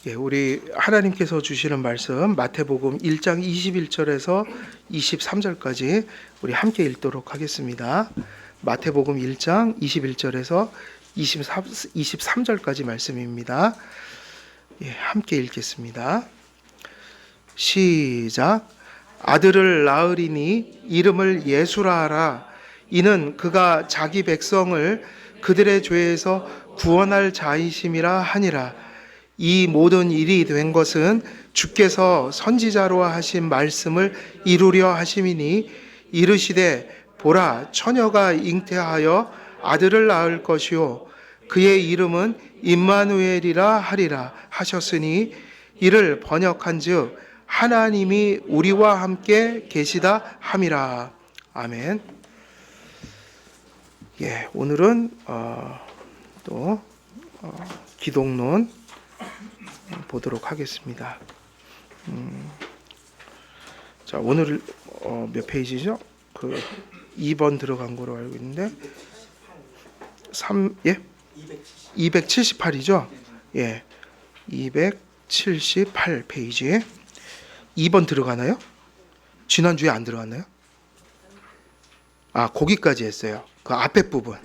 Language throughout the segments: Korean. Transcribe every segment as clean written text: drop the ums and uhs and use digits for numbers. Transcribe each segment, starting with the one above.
예, 우리 하나님께서 주시는 말씀 마태복음 1장 21절에서 23절까지 우리 함께 읽도록 하겠습니다. 마태복음 1장 21절에서 23절까지 말씀입니다. 예, 함께 읽겠습니다. 시작. 아들을 낳으리니 이름을 예수라 하라. 이는 그가 자기 백성을 그들의 죄에서 구원할 자이심이라 하니라. 이 모든 일이 된 것은 주께서 선지자로 하신 말씀을 이루려 하심이니, 이르시되 보라, 처녀가 잉태하여 아들을 낳을 것이요 그의 이름은 임마누엘이라 하리라 하셨으니, 이를 번역한즉 하나님이 우리와 함께 계시다 함이라. 아멘. 예, 오늘은 기독론 보도록 하겠습니다. 자, 오늘 몇 페이지죠? 2번 들어간 거로 알고 있는데 278이죠? 예. 278 페이지에 2번 들어가나요? 지난주에 안 들어갔나요? 아, 거기까지 했어요. 그 앞에 부분.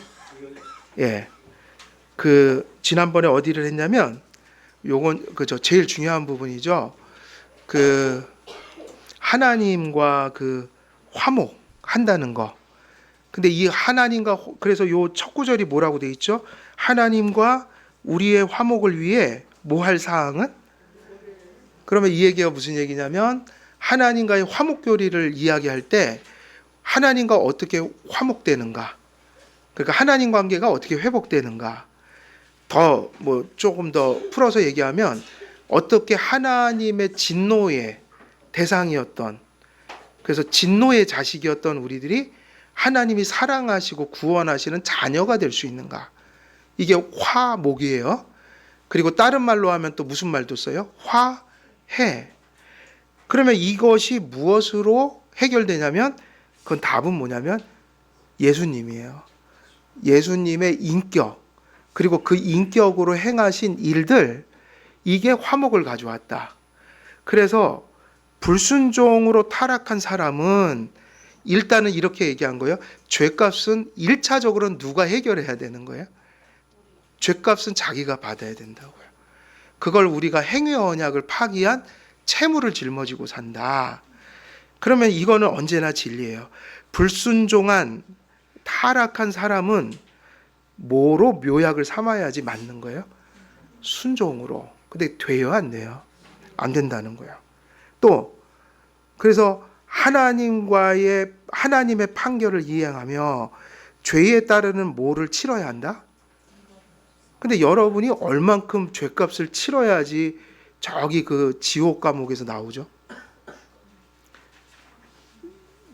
예. 지난번에 어디를 했냐면, 요건 제일 중요한 부분이죠. 하나님과 화목 한다는 거. 근데 이 하나님과, 그래서 요 첫 구절이 뭐라고 돼 있죠? 하나님과 우리의 화목을 위해 뭐 할 사항은? 그러면 이 얘기가 무슨 얘기냐면, 하나님과의 화목 교리를 이야기할 때 하나님과 어떻게 화목되는가, 그러니까 하나님 관계가 어떻게 회복되는가, 조금 더 풀어서 얘기하면 어떻게 하나님의 진노의 대상이었던, 그래서 진노의 자식이었던 우리들이 하나님이 사랑하시고 구원하시는 자녀가 될 수 있는가, 이게 화목이에요. 그리고 다른 말로 하면 또 무슨 말도 써요? 화해. 그러면 이것이 무엇으로 해결되냐면, 그건 답은 뭐냐면 예수님이에요. 예수님의 인격, 그리고 그 인격으로 행하신 일들, 이게 화목을 가져왔다. 그래서 불순종으로 타락한 사람은 일단은 이렇게 얘기한 거예요. 죄값은 1차적으로는 누가 해결해야 되는 거예요? 죄값은 자기가 받아야 된다고요. 그걸 우리가 행위 언약을 파기한 채무를 짊어지고 산다. 그러면 이거는 언제나 진리예요. 불순종한 타락한 사람은 뭐로 묘약을 삼아야지 맞는 거예요? 순종으로. 근데 돼요, 안 돼요? 안 된다는 거예요. 또 그래서 하나님의 판결을 이행하며 죄에 따르는 뭐를 치러야 한다? 근데 여러분이 얼만큼 죄값을 치러야지 저기 지옥 감옥에서 나오죠?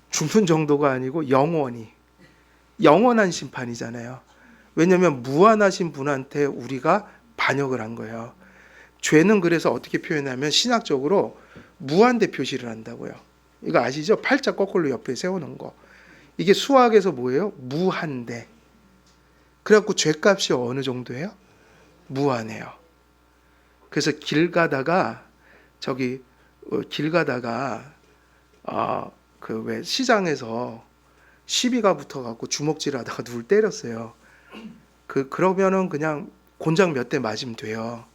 죽는 정도가 아니고 영원한 심판이잖아요. 왜냐하면 무한하신 분한테 우리가 반역을 한 거예요. 죄는 그래서 어떻게 표현하면 신학적으로 무한대 표시를 한다고요. 이거 아시죠? 팔자 거꾸로 옆에 세우는 거. 이게 수학에서 뭐예요? 무한대. 그래갖고 죄값이 어느 정도예요? 무한해요. 그래서 길 가다가 왜 시장에서 시비가 붙어갖고 주먹질하다가 누굴 때렸어요. 그러면은 그냥 곤장 몇 대 맞으면 돼요.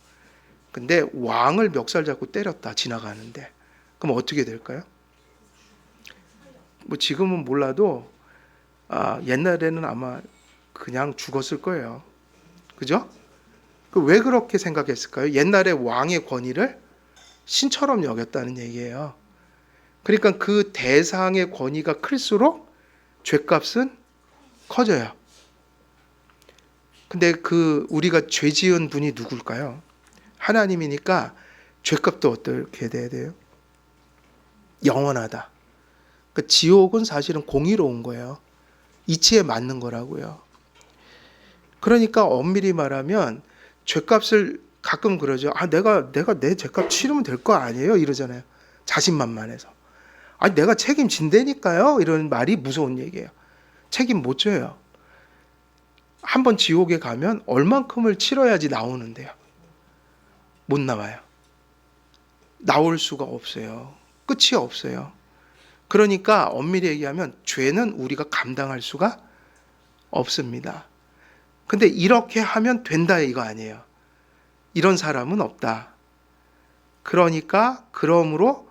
근데 왕을 멱살 잡고 때렸다, 지나가는데. 그럼 어떻게 될까요? 지금은 몰라도 옛날에는 아마 그냥 죽었을 거예요. 그죠? 왜 그렇게 생각했을까요? 옛날에 왕의 권위를 신처럼 여겼다는 얘기예요. 그러니까 그 대상의 권위가 클수록 죄값은 커져요. 근데 우리가 죄 지은 분이 누굴까요? 하나님이니까 죄값도 어떻게 돼야 돼요? 영원하다. 그러니까 지옥은 사실은 공의로운 거예요. 이치에 맞는 거라고요. 그러니까 엄밀히 말하면 죄값을 가끔 그러죠. 내가 내 죄값 치르면 될 거 아니에요? 이러잖아요. 자신만만해서. 내가 책임진다니까요? 이런 말이 무서운 얘기예요. 책임 못 져요. 한번 지옥에 가면 얼만큼을 치러야지 나오는데요. 못 나와요. 나올 수가 없어요. 끝이 없어요. 그러니까 엄밀히 얘기하면 죄는 우리가 감당할 수가 없습니다. 근데 이렇게 하면 된다 이거 아니에요. 이런 사람은 없다. 그러니까 그러므로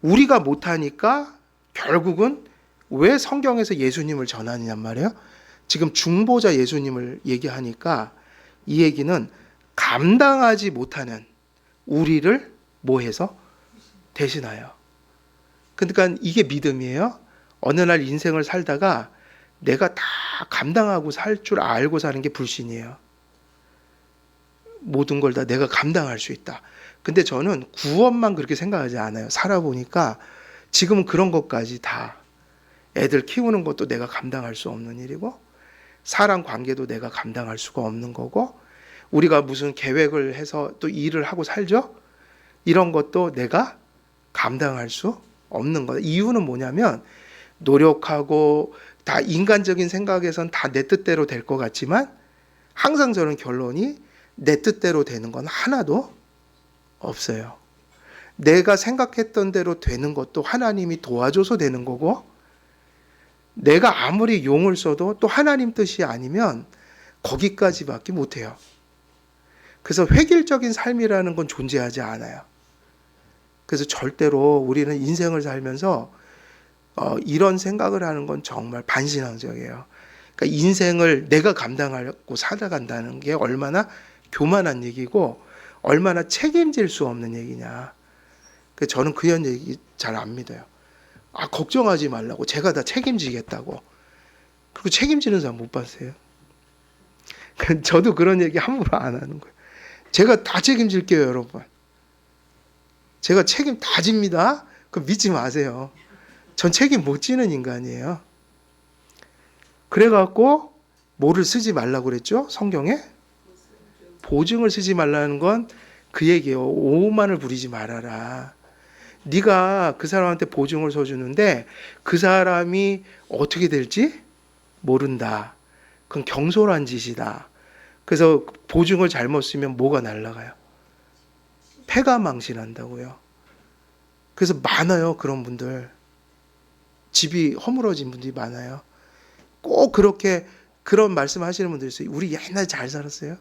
우리가 못하니까 결국은 왜 성경에서 예수님을 전하느냔 말이에요. 지금 중보자 예수님을 얘기하니까 이 얘기는 감당하지 못하는 우리를 뭐해서 대신하여. 그러니까 이게 믿음이에요. 어느 날 인생을 살다가 내가 다 감당하고 살 줄 알고 사는 게 불신이에요. 모든 걸 다 내가 감당할 수 있다. 근데 저는 구원만 그렇게 생각하지 않아요. 살아보니까 지금은 그런 것까지 다 애들 키우는 것도 내가 감당할 수 없는 일이고 사람 관계도 내가 감당할 수가 없는 거고 우리가 무슨 계획을 해서 또 일을 하고 살죠? 이런 것도 내가 감당할 수 없는 거예요. 이유는 뭐냐면 노력하고 다 인간적인 생각에선 다 내 뜻대로 될 것 같지만 항상 저는 결론이 내 뜻대로 되는 건 하나도 없어요. 내가 생각했던 대로 되는 것도 하나님이 도와줘서 되는 거고 내가 아무리 용을 써도 또 하나님 뜻이 아니면 거기까지밖에 못해요. 그래서 획일적인 삶이라는 건 존재하지 않아요. 그래서 절대로 우리는 인생을 살면서 이런 생각을 하는 건 정말 반신앙적이에요. 그러니까 인생을 내가 감당하고 살아간다는 게 얼마나 교만한 얘기고 얼마나 책임질 수 없는 얘기냐. 저는 그런 얘기 잘 안 믿어요. 걱정하지 말라고 제가 다 책임지겠다고. 그리고 책임지는 사람 못 봤어요. 저도 그런 얘기 함부로 안 하는 거예요. 제가 다 책임질게요, 여러분. 제가 책임 다 집니다. 그거 믿지 마세요. 전 책임 못 지는 인간이에요. 그래갖고 뭐를 쓰지 말라고 그랬죠? 성경에? 보증을 쓰지 말라는 건 그 얘기예요. 오만을 부리지 말아라. 네가 그 사람한테 보증을 서주는데 그 사람이 어떻게 될지 모른다. 그건 경솔한 짓이다. 그래서 보증을 잘못 쓰면 뭐가 날아가요? 패가 망신한다고요. 그래서 많아요. 그런 분들. 집이 허물어진 분들이 많아요. 꼭 그렇게 그런 말씀하시는 분들 있어요. 우리 옛날에 잘 살았어요.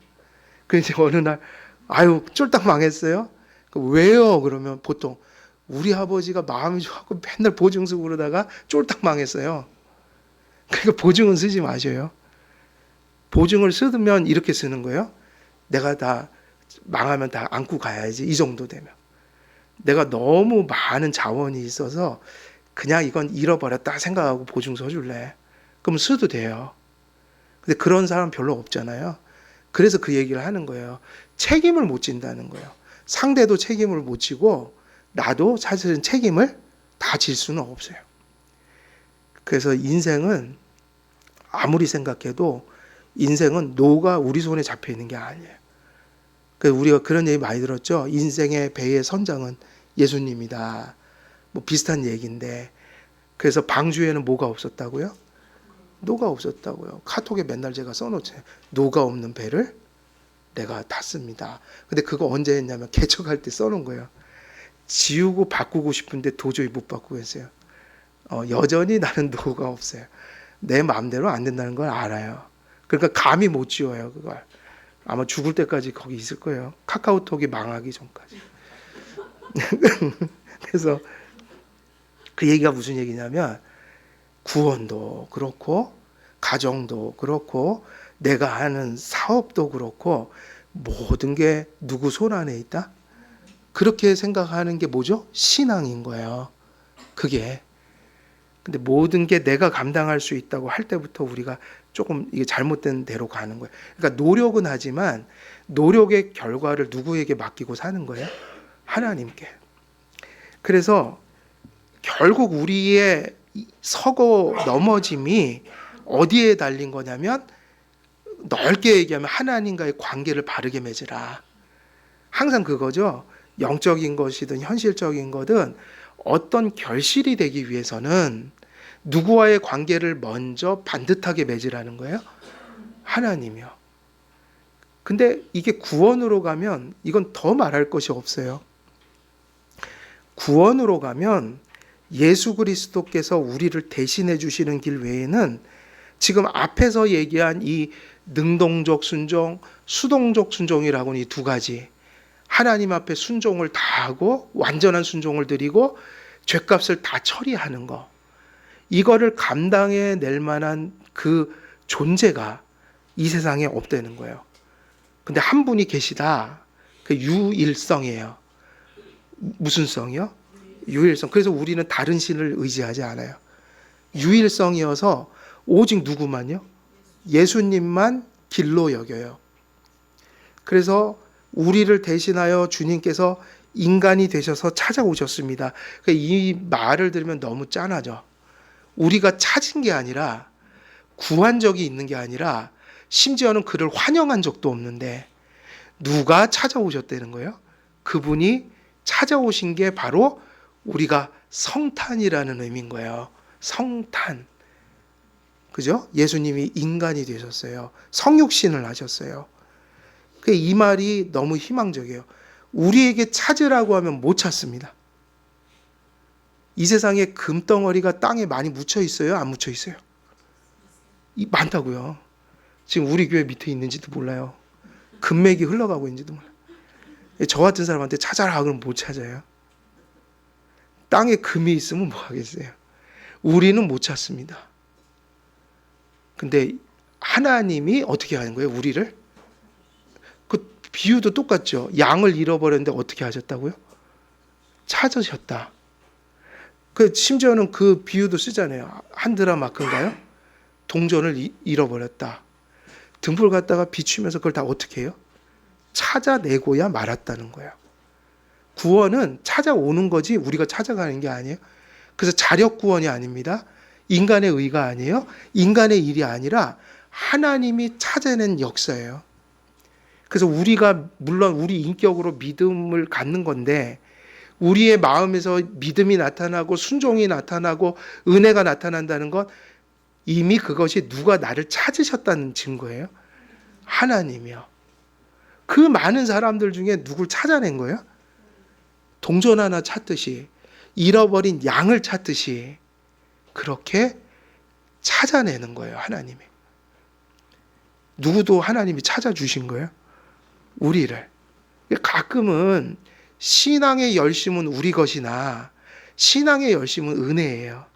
그래서 어느 날 쫄딱 망했어요. 왜요? 그러면 보통 우리 아버지가 마음이 좋고 맨날 보증 쓰고 그러다가 쫄딱 망했어요. 그러니까 보증은 쓰지 마셔요. 보증을 쓰면 이렇게 쓰는 거예요. 내가 다 망하면 다 안고 가야지. 이 정도 되면. 내가 너무 많은 자원이 있어서 그냥 이건 잃어버렸다 생각하고 보증 서줄래. 그럼 써도 돼요. 근데 그런 사람 별로 없잖아요. 그래서 그 얘기를 하는 거예요. 책임을 못 진다는 거예요. 상대도 책임을 못 지고 나도 사실은 책임을 다 질 수는 없어요. 그래서 인생은 아무리 생각해도 인생은 노가 우리 손에 잡혀 있는 게 아니에요. 그래서 우리가 그런 얘기 많이 들었죠. 인생의 배의 선장은 예수님이다. 뭐 비슷한 얘기인데 그래서 방주에는 뭐가 없었다고요? 노가 없었다고요. 카톡에 맨날 제가 써놓죠. 노가 없는 배를 내가 탔습니다. 근데 그거 언제 했냐면 개척할 때 써놓은 거예요. 지우고 바꾸고 싶은데 도저히 못 바꾸고 했어요. 여전히 나는 노가 없어요. 내 마음대로 안 된다는 걸 알아요. 그러니까 감히 못 지워요. 그걸. 아마 죽을 때까지 거기 있을 거예요. 카카오톡이 망하기 전까지. 그래서 그 얘기가 무슨 얘기냐면 구원도 그렇고 가정도 그렇고 내가 하는 사업도 그렇고 모든 게 누구 손 안에 있다? 그렇게 생각하는 게 뭐죠? 신앙인 거예요. 그게. 근데 모든 게 내가 감당할 수 있다고 할 때부터 우리가 조금 이게 잘못된 대로 가는 거예요. 그러니까 노력은 하지만 노력의 결과를 누구에게 맡기고 사는 거예요? 하나님께. 그래서 결국 우리의 서고 넘어짐이 어디에 달린 거냐면 넓게 얘기하면 하나님과의 관계를 바르게 맺으라. 항상 그거죠. 영적인 것이든 현실적인 거든 어떤 결실이 되기 위해서는 누구와의 관계를 먼저 반듯하게 맺으라는 거예요? 하나님이요. 근데 이게 구원으로 가면 이건 더 말할 것이 없어요. 구원으로 가면 예수 그리스도께서 우리를 대신해 주시는 길 외에는 지금 앞에서 얘기한 이 능동적 순종, 수동적 순종이라고는 이 두 가지, 하나님 앞에 순종을 다하고 완전한 순종을 드리고 죄값을 다 처리하는 거, 이거를 감당해 낼 만한 그 존재가 이 세상에 없다는 거예요. 근데 한 분이 계시다. 그 유일성이에요. 무슨 성이요? 유일성. 그래서 우리는 다른 신을 의지하지 않아요. 유일성이어서 오직 누구만요? 예수님만 길로 여겨요. 그래서 우리를 대신하여 주님께서 인간이 되셔서 찾아오셨습니다. 이 말을 들으면 너무 짠하죠. 우리가 찾은 게 아니라, 구한 적이 있는 게 아니라, 심지어는 그를 환영한 적도 없는데 누가 찾아오셨다는 거예요? 그분이 찾아오신 게 바로 우리가 성탄이라는 의미인 거예요. 성탄. 그죠? 예수님이 인간이 되셨어요. 성육신을 하셨어요. 이 말이 너무 희망적이에요. 우리에게 찾으라고 하면 못 찾습니다. 이 세상에 금덩어리가 땅에 많이 묻혀 있어요? 안 묻혀 있어요? 많다고요. 지금 우리 교회 밑에 있는지도 몰라요. 금맥이 흘러가고 있는지도 몰라요. 저 같은 사람한테 찾아라 그러면 못 찾아요. 땅에 금이 있으면 뭐 하겠어요. 우리는 못 찾습니다. 근데 하나님이 어떻게 하는 거예요? 우리를? 그 비유도 똑같죠. 양을 잃어버렸는데 어떻게 하셨다고요? 찾으셨다. 심지어는 그 비유도 쓰잖아요. 한드라마크인가요? 동전을 잃어버렸다. 등불 갖다가 비추면서 그걸 다 어떻게 해요? 찾아내고야 말았다는 거예요. 구원은 찾아오는 거지 우리가 찾아가는 게 아니에요. 그래서 자력 구원이 아닙니다. 인간의 의가 아니에요. 인간의 일이 아니라 하나님이 찾아낸 역사예요. 그래서 우리가 물론 우리 인격으로 믿음을 갖는 건데, 우리의 마음에서 믿음이 나타나고 순종이 나타나고 은혜가 나타난다는 건 이미 그것이 누가 나를 찾으셨다는 증거예요. 하나님이요. 그 많은 사람들 중에 누굴 찾아낸 거예요? 동전 하나 찾듯이, 잃어버린 양을 찾듯이 그렇게 찾아내는 거예요. 하나님이. 누구도 하나님이 찾아주신 거예요. 우리를. 가끔은 신앙의 열심은 우리 것이나 신앙의 열심은 은혜예요.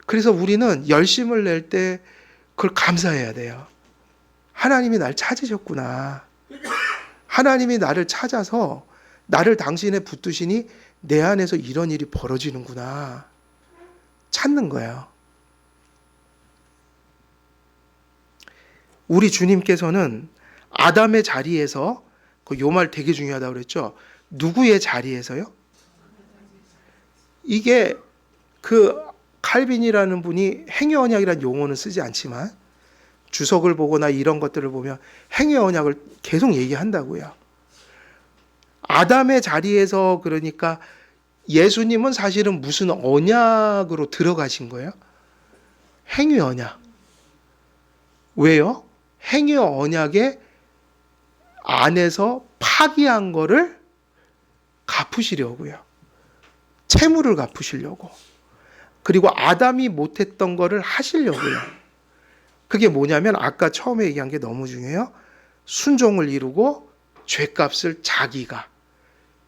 그래서 우리는 열심을 낼 때 그걸 감사해야 돼요. 하나님이 날 찾으셨구나. 하나님이 나를 찾아서 나를 당신에 붙드시니 내 안에서 이런 일이 벌어지는구나. 찾는 거예요. 우리 주님께서는 아담의 자리에서, 요 말 되게 중요하다고 그랬죠. 누구의 자리에서요? 이게 칼빈이라는 분이 행위언약이라는 용어는 쓰지 않지만 주석을 보거나 이런 것들을 보면 행위언약을 계속 얘기한다고요. 아담의 자리에서, 그러니까 예수님은 사실은 무슨 언약으로 들어가신 거예요? 행위언약. 왜요? 행위언약의 안에서 파기한 거를 갚으시려고요. 채무를 갚으시려고. 그리고 아담이 못했던 거를 하시려고요. 그게 뭐냐면 아까 처음에 얘기한 게 너무 중요해요. 순종을 이루고 죄값을 자기가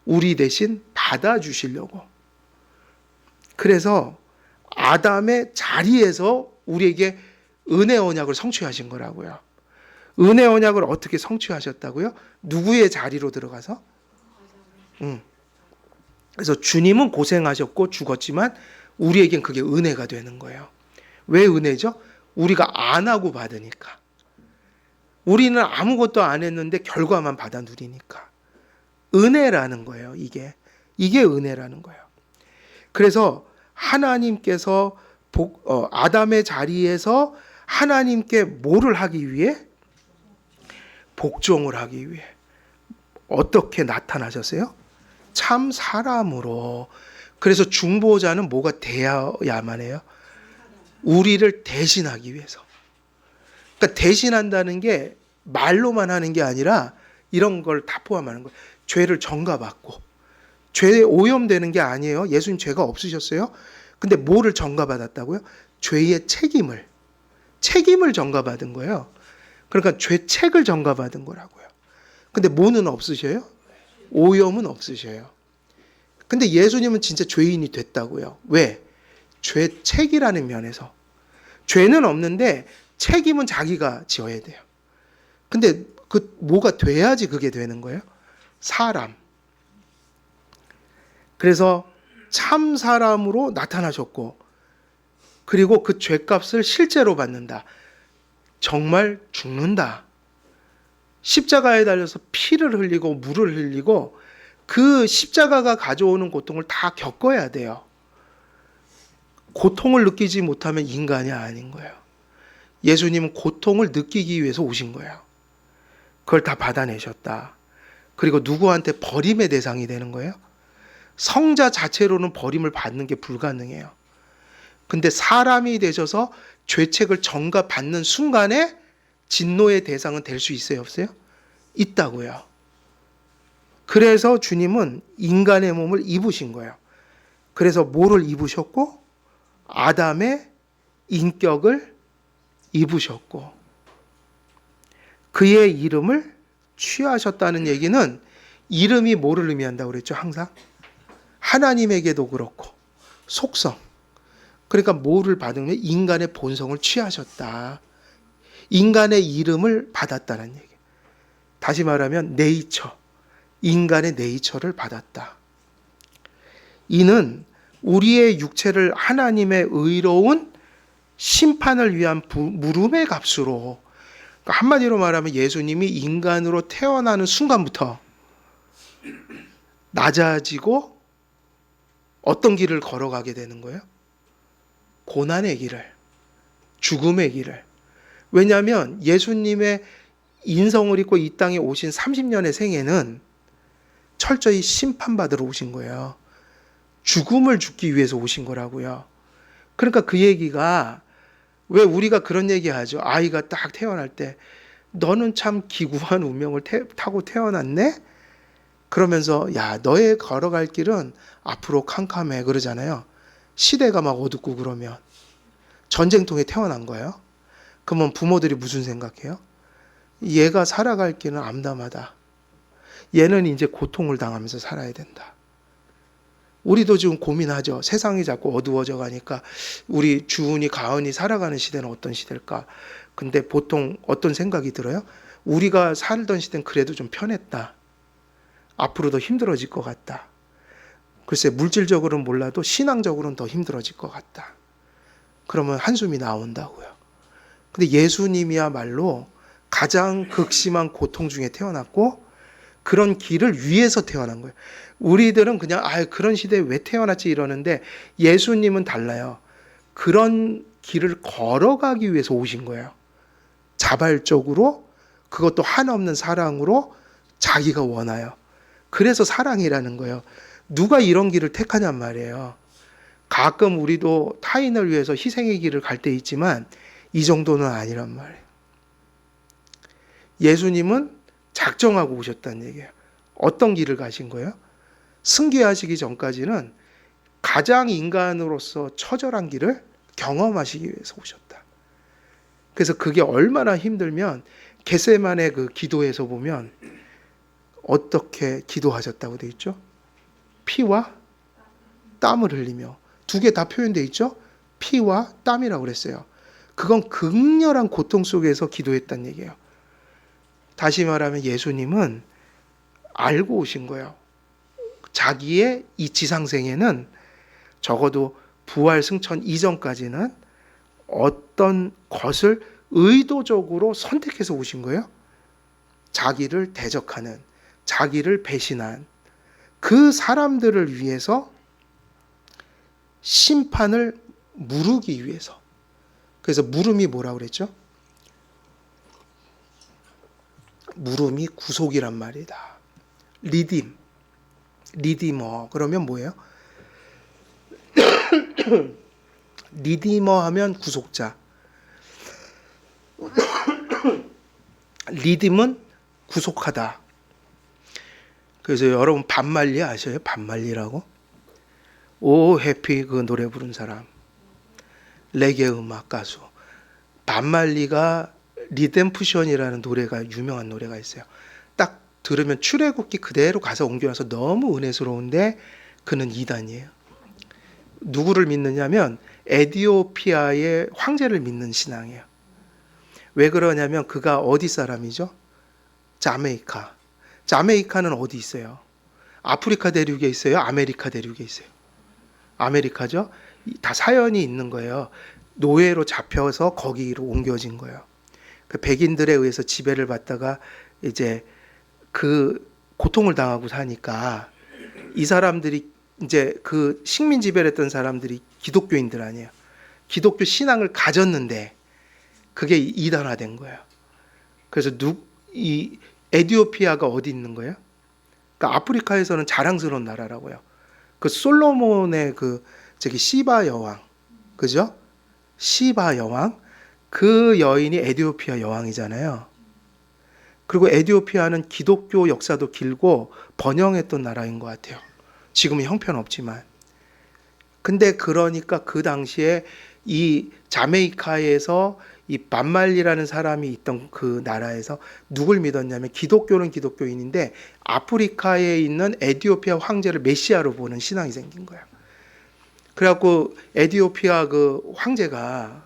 우리 대신 받아주시려고. 그래서 아담의 자리에서 우리에게 은혜 언약을 성취하신 거라고요. 은혜 언약을 어떻게 성취하셨다고요? 누구의 자리로 들어가서? 그래서 주님은 고생하셨고 죽었지만 우리에겐 그게 은혜가 되는 거예요. 왜 은혜죠? 우리가 안 하고 받으니까. 우리는 아무것도 안 했는데 결과만 받아 누리니까. 은혜라는 거예요. 이게 은혜라는 거예요. 그래서 하나님께서 아담의 자리에서 하나님께 뭐를 하기 위해? 복종을 하기 위해. 어떻게 나타나셨어요? 참 사람으로. 그래서 중보자는 뭐가 돼야만 해요? 우리를 대신하기 위해서. 그러니까 대신한다는 게 말로만 하는 게 아니라 이런 걸 다 포함하는 거예요. 죄를 전가받고, 죄에 오염되는 게 아니에요. 예수님 죄가 없으셨어요. 근데 뭐를 전가받았다고요? 죄의 책임을 전가받은 거예요. 그러니까 죄책을 전가받은 거라고요. 근데 뭐는 없으셔요? 오염은 없으셔요. 근데 예수님은 진짜 죄인이 됐다고요. 왜? 죄책이라는 면에서. 죄는 없는데 책임은 자기가 지어야 돼요. 근데 그 뭐가 돼야지 그게 되는 거예요? 사람. 그래서 참 사람으로 나타나셨고, 그리고 그 죄값을 실제로 받는다. 정말 죽는다. 십자가에 달려서 피를 흘리고 물을 흘리고 그 십자가가 가져오는 고통을 다 겪어야 돼요. 고통을 느끼지 못하면 인간이 아닌 거예요. 예수님은 고통을 느끼기 위해서 오신 거예요. 그걸 다 받아내셨다. 그리고 누구한테 버림의 대상이 되는 거예요? 성자 자체로는 버림을 받는 게 불가능해요. 근데 사람이 되셔서 죄책을 전가받는 순간에 진노의 대상은 될 수 있어요, 없어요? 있다고요. 그래서 주님은 인간의 몸을 입으신 거예요. 그래서 뭐를 입으셨고? 아담의 인격을 입으셨고, 그의 이름을 취하셨다는 얘기는 이름이 뭐를 의미한다고 그랬죠? 항상 하나님에게도 그렇고 속성. 그러니까 뭐를 받으면 인간의 본성을 취하셨다. 인간의 이름을 받았다는 얘기. 다시 말하면 네이처, 인간의 네이처를 받았다. 이는 우리의 육체를 하나님의 의로운 심판을 위한 물음의 값으로, 그러니까 한마디로 말하면 예수님이 인간으로 태어나는 순간부터 낮아지고 어떤 길을 걸어가게 되는 거예요? 고난의 길을, 죽음의 길을. 왜냐하면 예수님의 인성을 입고 이 땅에 오신 30년의 생애는 철저히 심판받으러 오신 거예요. 죽음을 죽기 위해서 오신 거라고요. 그러니까 그 얘기가, 왜 우리가 그런 얘기 하죠? 아이가 딱 태어날 때 너는 참 기구한 운명을 타고 태어났네? 그러면서 야, 너의 걸어갈 길은 앞으로 캄캄해 그러잖아요. 시대가 막 어둡고 그러면. 전쟁통에 태어난 거예요. 그러면 부모들이 무슨 생각해요? 얘가 살아갈 길은 암담하다. 얘는 이제 고통을 당하면서 살아야 된다. 우리도 지금 고민하죠. 세상이 자꾸 어두워져 가니까 우리 주은이 가은이 살아가는 시대는 어떤 시대일까? 근데 보통 어떤 생각이 들어요? 우리가 살던 시대는 그래도 좀 편했다. 앞으로 더 힘들어질 것 같다. 글쎄, 물질적으로는 몰라도 신앙적으로는 더 힘들어질 것 같다. 그러면 한숨이 나온다고요. 근데 예수님이야말로 가장 극심한 고통 중에 태어났고 그런 길을 위해서 태어난 거예요. 우리들은 그냥 그런 시대에 왜 태어났지 이러는데 예수님은 달라요. 그런 길을 걸어가기 위해서 오신 거예요. 자발적으로, 그것도 한없는 사랑으로 자기가 원하여. 그래서 사랑이라는 거예요. 누가 이런 길을 택하냔 말이에요. 가끔 우리도 타인을 위해서 희생의 길을 갈 때 있지만 이 정도는 아니란 말이에요. 예수님은 작정하고 오셨다는 얘기예요. 어떤 길을 가신 거예요? 승계하시기 전까지는 가장 인간으로서 처절한 길을 경험하시기 위해서 오셨다. 그래서 그게 얼마나 힘들면 겟세마네 그 기도에서 보면 어떻게 기도하셨다고 돼 있죠? 피와 땀을 흘리며. 두 개 다 표현되어 있죠? 피와 땀이라고 그랬어요. 그건 극렬한 고통 속에서 기도했다는 얘기예요. 다시 말하면 예수님은 알고 오신 거예요. 자기의 이 지상생에는 적어도 부활 승천 이전까지는 어떤 것을 의도적으로 선택해서 오신 거예요. 자기를 대적하는, 자기를 배신한 그 사람들을 위해서 심판을 무르기 위해서. 그래서 물음이 뭐라고 그랬죠? 물음이 구속이란 말이다. 리디머. 그러면 뭐예요? 리디머 하면 구속자. 리딤은 구속하다. 그래서 여러분 반말리 아셔요? 반말리라고? 오 해피 그 노래 부른 사람, 레게 음악 가수. 반말리가 리뎀프션이라는 노래가 유명한 노래가 있어요. 딱 들으면 출애굽기 그대로 가사 옮겨와서 너무 은혜스러운데 그는 이단이에요. 누구를 믿느냐면 에티오피아의 황제를 믿는 신앙이에요. 왜 그러냐면 그가 어디 사람이죠? 자메이카. 자메이카는 어디 있어요? 아프리카 대륙에 있어요? 아메리카 대륙에 있어요? 아메리카죠? 다 사연이 있는 거예요. 노예로 잡혀서 거기로 옮겨진 거예요. 그 백인들에 의해서 지배를 받다가 이제 그 고통을 당하고 사니까 이 사람들이 이제 그 식민 지배를 했던 사람들이 기독교인들 아니에요. 기독교 신앙을 가졌는데 그게 이단화된 거예요. 그래서 이 에티오피아가 어디 있는 거예요? 그러니까 아프리카에서는 자랑스러운 나라라고요. 그 솔로몬의 그 저기 시바 여왕, 그죠? 시바 여왕, 그 여인이 에티오피아 여왕이잖아요. 그리고 에티오피아는 기독교 역사도 길고 번영했던 나라인 것 같아요. 지금은 형편없지만. 근데 그러니까 그 당시에 이 자메이카에서 이 반말리라는 사람이 있던 그 나라에서 누굴 믿었냐면 기독교는 기독교인인데 아프리카에 있는 에티오피아 황제를 메시아로 보는 신앙이 생긴 거예요. 그래갖고 에티오피아 그 황제가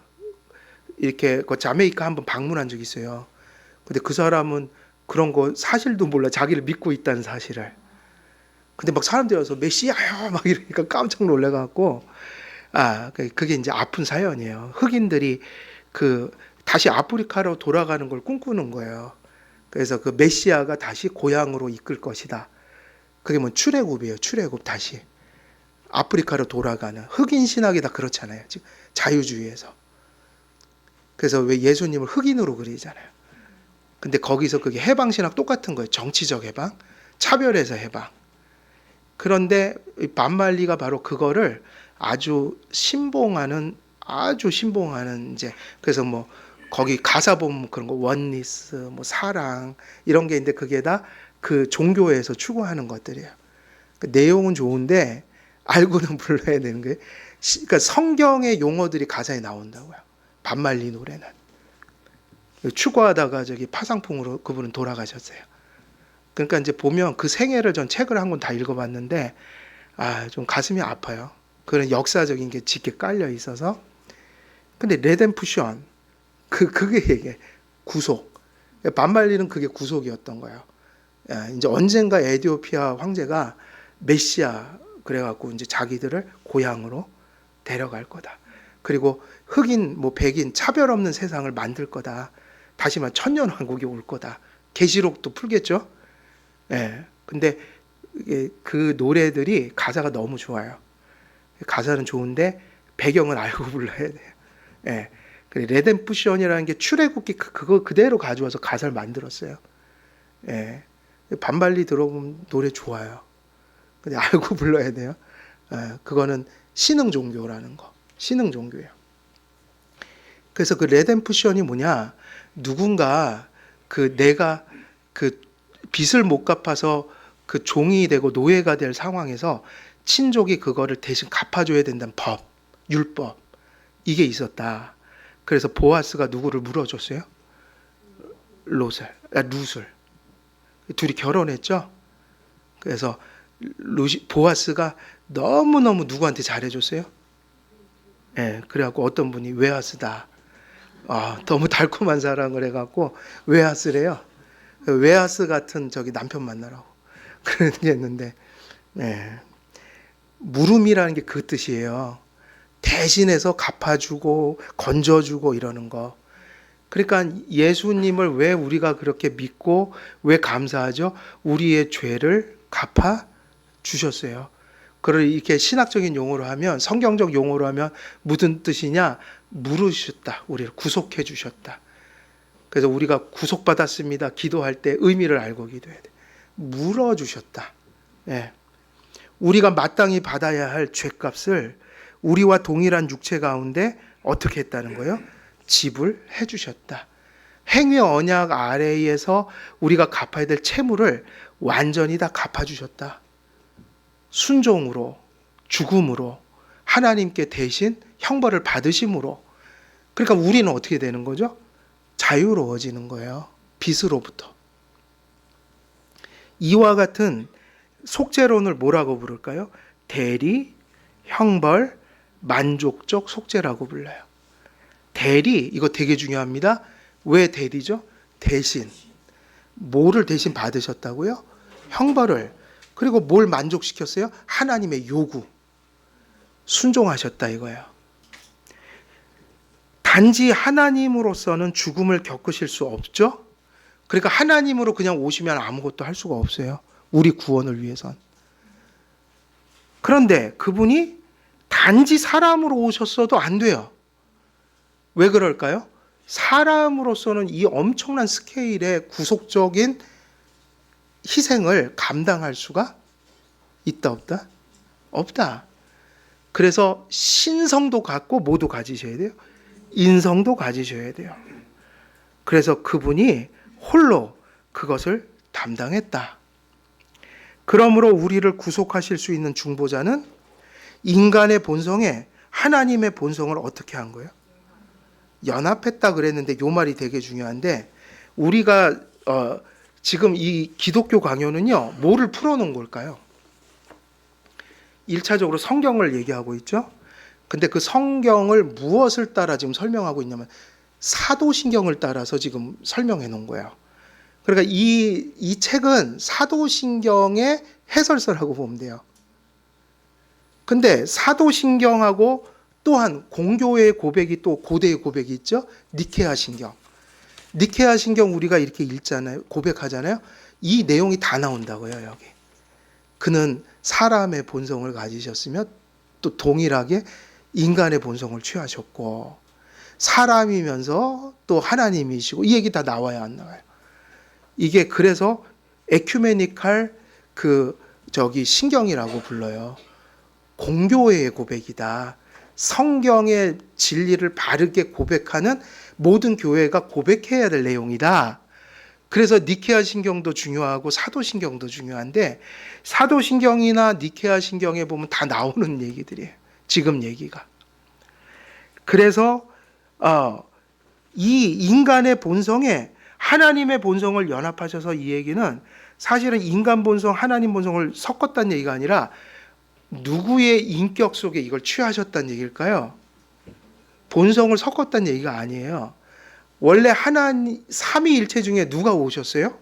이렇게 그 자메이카 한번 방문한 적이 있어요. 근데 그 사람은 그런 거 사실도 몰라. 자기를 믿고 있다는 사실을. 근데 막 사람들이 와서 메시아요 막 이러니까 깜짝 놀래갖고 그게 이제 아픈 사연이에요. 흑인들이 그 다시 아프리카로 돌아가는 걸 꿈꾸는 거예요. 그래서 그 메시아가 다시 고향으로 이끌 것이다. 그게 뭐 출애굽이에요. 출애굽 다시 아프리카로 돌아가는. 흑인 신학이 다 그렇잖아요. 지금 자유주의에서. 그래서 왜 예수님을 흑인으로 그리잖아요. 근데 거기서 그게 해방 신학 똑같은 거예요. 정치적 해방, 차별에서 해방. 그런데 반말리가 바로 그거를 아주 신봉하는 이제 그래서 뭐 거기 가사 보면 그런 거 원리스 뭐 사랑 이런 게 있는데 그게 다 그 종교에서 추구하는 것들이에요. 그 내용은 좋은데 알고는 불러야 되는 거예요. 그러니까 성경의 용어들이 가사에 나온다고요. 반말리 노래는. 추구하다가 저기 파상풍으로 그분은 돌아가셨어요. 그러니까 이제 보면 그 생애를 전 책을 한 권 다 읽어봤는데 좀 가슴이 아파요. 그런 역사적인 게 짙게 깔려 있어서. 근데 레뎀프션 그게 이게 구속. 반말리는 그게 구속이었던 거예요. 이제 언젠가 에티오피아 황제가 메시아 그래갖고 이제 자기들을 고향으로 데려갈 거다. 그리고 흑인 뭐 백인 차별 없는 세상을 만들 거다. 다시 말 천년왕국이 올 거다. 계시록도 풀겠죠. 근데 그 노래들이 가사가 너무 좋아요. 가사는 좋은데 배경은 알고 불러야 돼요. 레뎀프션이라는 게 출애굽기 그거 그대로 가져와서 가사를 만들었어요. 반발리 들어보면 노래 좋아요. 근데 알고 불러야 돼요. 그거는 신흥 종교라는 거. 신흥 종교예요. 그래서 그 레뎀프션이 뭐냐? 누군가 그 내가 그 빚을 못 갚아서 그 종이 되고 노예가 될 상황에서 친족이 그거를 대신 갚아줘야 된다는 법, 율법 이게 있었다. 그래서 보아스가 누구를 물어줬어요? 룻을. 둘이 결혼했죠. 그래서 보아스가 너무너무 누구한테 잘해줬어요? 그래갖고 어떤 분이 웨하스다. 너무 달콤한 사랑을 해갖고 웨하스래요. 웨하스 같은 저기 남편 만나라고 그랬는데, 물음이라는 게 그 뜻이에요. 대신해서 갚아주고 건져주고 이러는 거. 그러니까 예수님을 왜 우리가 그렇게 믿고 왜 감사하죠? 우리의 죄를 갚아 주셨어요. 그걸 이렇게 신학적인 용어로 하면, 성경적 용어로 하면 무슨 뜻이냐? 물으셨다. 우리를 구속해 주셨다. 그래서 우리가 구속받았습니다. 기도할 때 의미를 알고 기도해야 돼. 물어주셨다. 우리가 마땅히 받아야 할 죄값을 우리와 동일한 육체 가운데 어떻게 했다는 거예요? 지불해 주셨다. 행위 언약 아래에서 우리가 갚아야 될 채무를 완전히 다 갚아주셨다. 순종으로, 죽음으로, 하나님께 대신 형벌을 받으심으로. 그러니까 우리는 어떻게 되는 거죠? 자유로워지는 거예요. 빚으로부터. 이와 같은 속죄론을 뭐라고 부를까요? 대리, 형벌, 만족적 속죄라고 불러요. 대리, 이거 되게 중요합니다. 왜 대리죠? 대신. 뭐를 대신 받으셨다고요? 형벌을. 그리고 뭘 만족시켰어요? 하나님의 요구. 순종하셨다 이거예요. 단지 하나님으로서는 죽음을 겪으실 수 없죠? 그러니까 하나님으로 그냥 오시면 아무것도 할 수가 없어요. 우리 구원을 위해선. 그런데 그분이 단지 사람으로 오셨어도 안 돼요. 왜 그럴까요? 사람으로서는 이 엄청난 스케일의 구속적인 희생을 감당할 수가 있다 없다? 없다. 그래서 신성도 갖고 뭐도 가지셔야 돼요? 인성도 가지셔야 돼요. 그래서 그분이 홀로 그것을 담당했다. 그러므로 우리를 구속하실 수 있는 중보자는 인간의 본성에 하나님의 본성을 어떻게 한 거예요? 연합했다 그랬는데 이 말이 되게 중요한데, 우리가 지금 이 기독교 강요는요, 뭐를 풀어놓은 걸까요? 1차적으로 성경을 얘기하고 있죠. 근데 그 성경을 무엇을 따라 지금 설명하고 있냐면 사도신경을 따라서 지금 설명해 놓은 거예요. 그러니까 이 책은 사도신경의 해설서라고 보면 돼요. 근데 사도신경하고 또한 공교회의 고백이 또 고대의 고백이 있죠. 니케아 신경. 니케아 신경 우리가 이렇게 읽잖아요. 고백하잖아요. 이 내용이 다 나온다고요, 여기. 그는 사람의 본성을 가지셨으며 또 동일하게 인간의 본성을 취하셨고 사람이면서 또 하나님이시고, 이 얘기 다 나와요, 안 나와요? 이게 그래서 에큐메니칼 신경이라고 불러요. 공교회의 고백이다. 성경의 진리를 바르게 고백하는 모든 교회가 고백해야 될 내용이다. 그래서 니케아 신경도 중요하고 사도신경도 중요한데, 사도신경이나 니케아 신경에 보면 다 나오는 얘기들이에요. 지금 얘기가. 그래서 이 인간의 본성에 하나님의 본성을 연합하셔서, 이 얘기는 사실은 인간 본성, 하나님 본성을 섞었다는 얘기가 아니라 누구의 인격 속에 이걸 취하셨다는 얘기일까요? 본성을 섞었다는 얘기가 아니에요. 원래 하나님 삼위일체 중에 누가 오셨어요?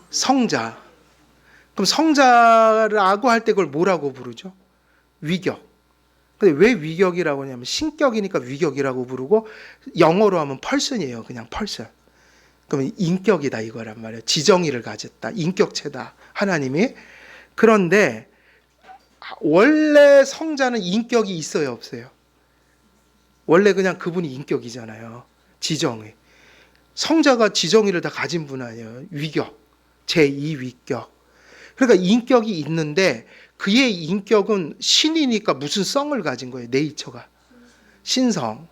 성자. 그럼 성자라고 할 때 그걸 뭐라고 부르죠? 위격. 근데 왜 위격이라고 하냐면 신격이니까 위격이라고 부르고, 영어로 하면 펄슨이에요. 그냥 펄슨. 그러면 인격이다 이거란 말이에요. 지정의를 가졌다. 인격체다. 하나님이. 그런데 원래 성자는 인격이 있어요, 없어요? 원래 그냥 그분이 인격이잖아요. 지정의. 성자가 지정의를 다 가진 분 아니에요. 위격. 제2위격. 그러니까 인격이 있는데 그의 인격은 신이니까 무슨 성을 가진 거예요. 네이처가. 신성.